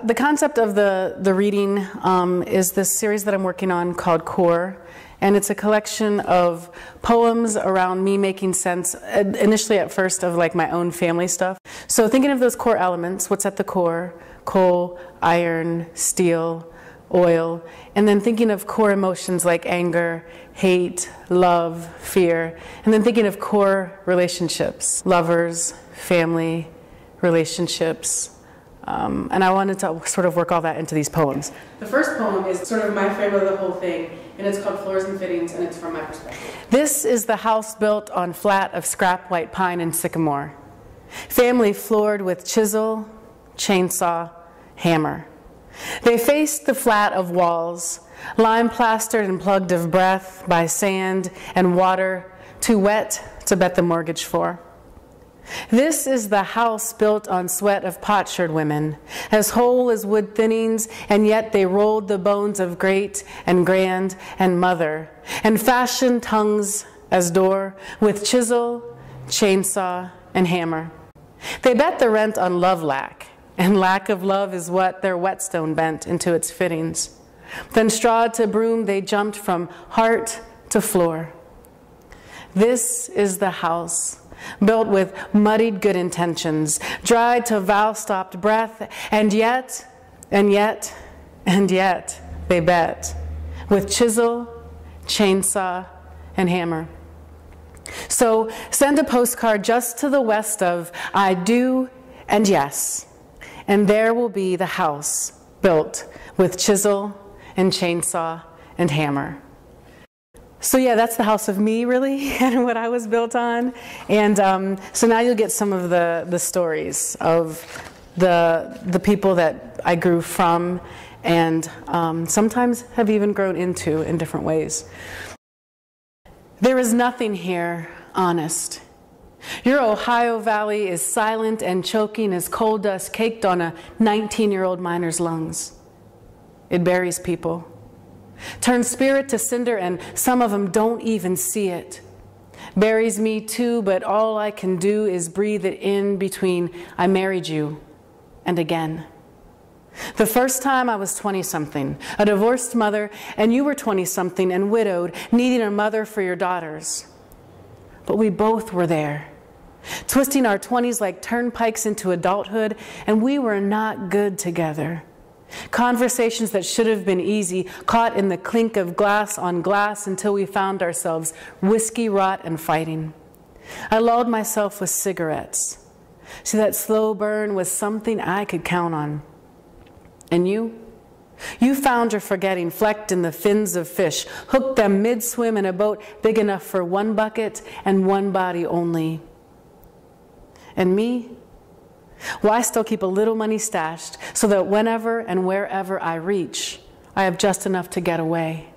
The concept of the reading is this series that I'm working on called Core, and it's a collection of poems around me making sense, initially at first, of like my own family stuff. So thinking of those core elements, what's at the core: coal, iron, steel, oil, and then thinking of core emotions like anger, hate, love, fear, and then thinking of core relationships: lovers, family, relationships. And I wanted to sort of work all that into these poems. The first poem is sort of my frame of the whole thing, and it's called Floors and Fittings, and it's from my perspective. This is the house built on flat of scrap white pine and sycamore, family floored with chisel, chainsaw, hammer. They faced the flat of walls, lime plastered and plugged of breath by sand and water, too wet to bet the mortgage for. This is the house built on sweat of potsherd women, as whole as wood thinnings, and yet they rolled the bones of great and grand and mother, and fashioned tongues as door, with chisel, chainsaw, and hammer. They bet the rent on love lack, and lack of love is what their whetstone bent into its fittings. Then strawed to broom they jumped from heart to floor. This is the house built with muddied good intentions, dried to vow-stopped breath, and yet, they bet, with chisel, chainsaw, and hammer. So send a postcard just to the west of I do and yes, and there will be the house built with chisel and chainsaw and hammer. So yeah, that's the house of me, really, and what I was built on. And so now you'll get some of the stories of the people that I grew from, and sometimes have even grown into in different ways. There is nothing here honest. Your Ohio Valley is silent and choking as coal dust caked on a 19-year-old miner's lungs. It buries people, turns spirit to cinder, and some of them don't even see it. Buries me too, but all I can do is breathe it in between I married you and again. The first time I was 20-something, a divorced mother, and you were 20-something and widowed, needing a mother for your daughters. But we both were there, twisting our 20s like turnpikes into adulthood, and we were not good together. Conversations that should have been easy, caught in the clink of glass on glass until we found ourselves whiskey rot and fighting. I lulled myself with cigarettes. See, that slow burn was something I could count on. And you? You found your forgetting flecked in the fins of fish, hooked them mid-swim in a boat big enough for one bucket and one body only. And me? Well, I still keep a little money stashed so that whenever and wherever I reach, I have just enough to get away.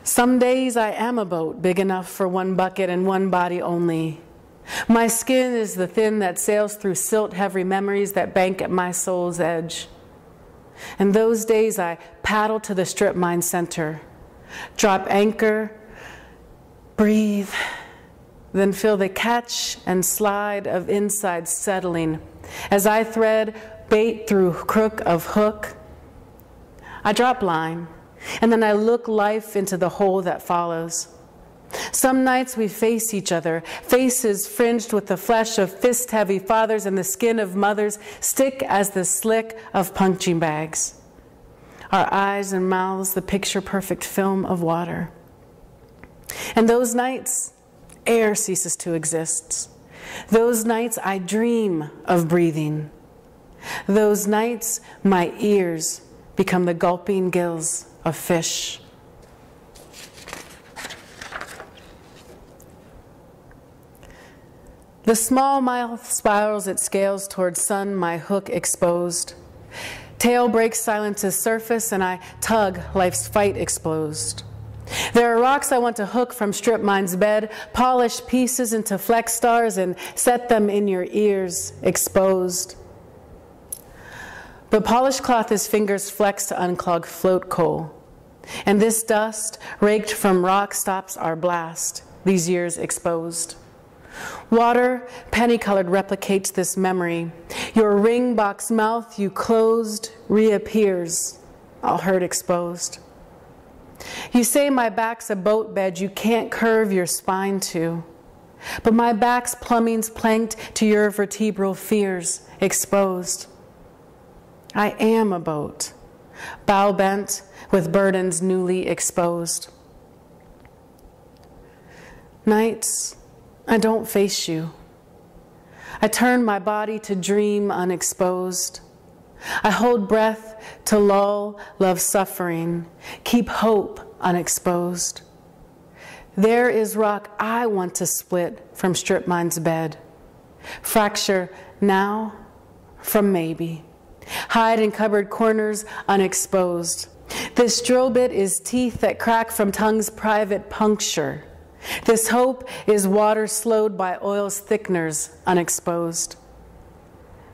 Some days I am a boat big enough for one bucket and one body only. My skin is the fin that sails through silt-heavy memories that bank at my soul's edge. And those days I paddle to the strip mine center, drop anchor, breathe, then feel the catch and slide of inside settling as I thread bait through crook of hook. I drop line, and then I look life into the hole that follows. Some nights we face each other, faces fringed with the flesh of fist-heavy fathers and the skin of mothers, stick as the slick of punching bags. Our eyes and mouths the picture-perfect film of water. And those nights, air ceases to exist. Those nights I dream of breathing. Those nights my ears become the gulping gills of fish. The small mouth spirals its scales toward sun, my hook exposed. Tail breaks silence's surface, and I tug, life's fight exposed. There are rocks I want to hook from strip mine's bed, polish pieces into fleck stars and set them in your ears, exposed. But polished cloth is fingers flexed to unclog float coal. And this dust, raked from rock, stops our blast, these years exposed. Water, penny-colored, replicates this memory. Your ring box mouth you closed reappears, all hurt exposed. You say my back's a boat bed you can't curve your spine to, but my back's plumbing's planked to your vertebral fears exposed. I am a boat, bow bent with burdens newly exposed. Nights, I don't face you. I turn my body to dream unexposed. I hold breath to lull love suffering, keep hope unexposed. There is rock I want to split from strip mine's bed. Fracture now from maybe. Hide in cupboard corners unexposed. This drill bit is teeth that crack from tongue's private puncture. This hope is water slowed by oil's thickeners unexposed.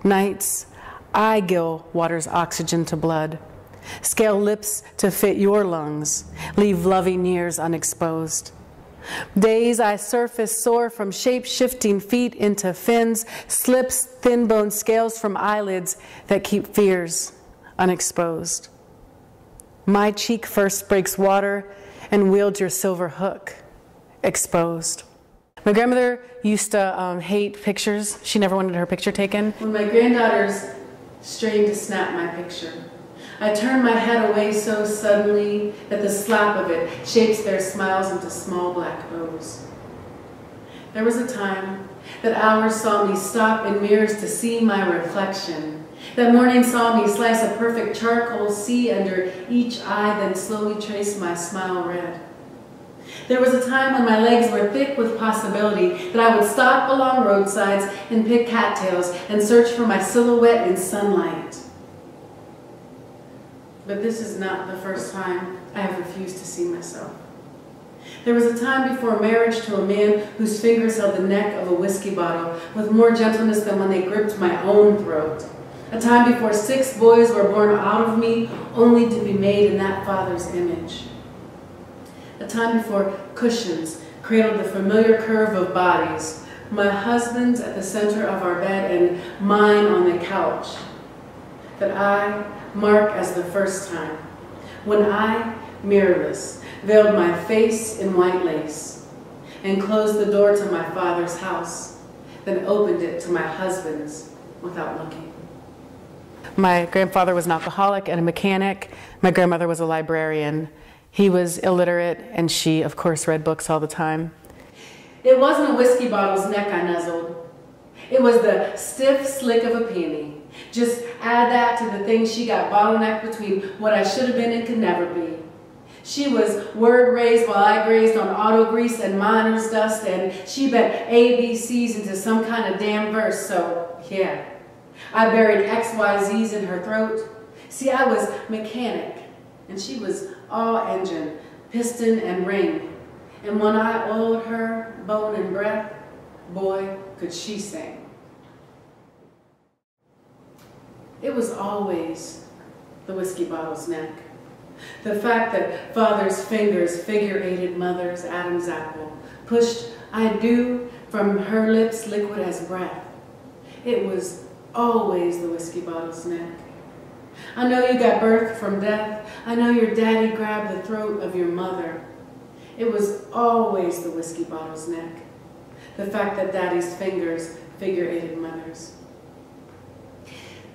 Nights, I gill water's oxygen to blood, scale lips to fit your lungs, leave loving years unexposed. Days I surface soar from shape-shifting feet into fins, slips thin-bone scales from eyelids that keep fears unexposed. My cheek first breaks water and wields your silver hook, exposed. My grandmother used to hate pictures. She never wanted her picture taken. When my granddaughters strained to snap my picture, I turn my head away so suddenly that the slap of it shapes their smiles into small black bows. There was a time that hours saw me stop in mirrors to see my reflection. That morning saw me slice a perfect charcoal sea under each eye, then slowly trace my smile red. There was a time when my legs were thick with possibility that I would stop along roadsides and pick cattails and search for my silhouette in sunlight. But this is not the first time I have refused to see myself. There was a time before marriage to a man whose fingers held the neck of a whiskey bottle with more gentleness than when they gripped my own throat. A time before 6 boys were born out of me only to be made in that father's image. A time before cushions cradled the familiar curve of bodies, my husband's at the center of our bed and mine on the couch, that I mark as the first time, when I, mirrorless, veiled my face in white lace and closed the door to my father's house, then opened it to my husband's without looking. My grandfather was an alcoholic and a mechanic. My grandmother was a librarian. He was illiterate, and she, of course, read books all the time. It wasn't a whiskey bottle's neck I nuzzled. It was the stiff slick of a peony. Just add that to the things she got bottlenecked between what I should have been and could never be. She was word raised while I grazed on auto grease and miner's dust, and she bet ABCs into some kind of damn verse, so yeah. I buried XYZs in her throat. See, I was mechanic, and she was all engine, piston and ring. And when I oiled her bone and breath, boy, could she sing. It was always the whiskey bottle's neck. The fact that father's fingers figure-8'd mother's Adam's apple, pushed I do from her lips liquid as breath. It was always the whiskey bottle's neck. I know you got birth from death. I know your daddy grabbed the throat of your mother. It was always the whiskey bottle's neck. The fact that daddy's fingers figure-8'd mother's.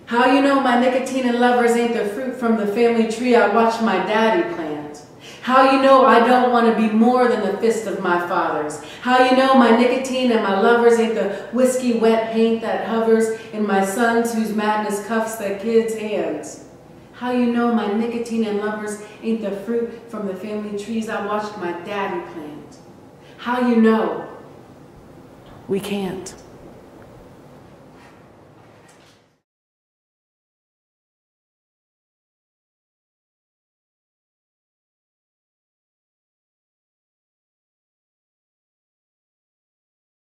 How you know my nicotine and lovers ain't the fruit from the family tree I watched my daddy plant? How you know I don't want to be more than the fist of my fathers? How you know my nicotine and my lovers ain't the whiskey wet paint that hovers in my sons whose madness cuffs their kids' hands? How you know my nicotine and lovers ain't the fruit from the family trees I watched my daddy plant? How you know? We can't.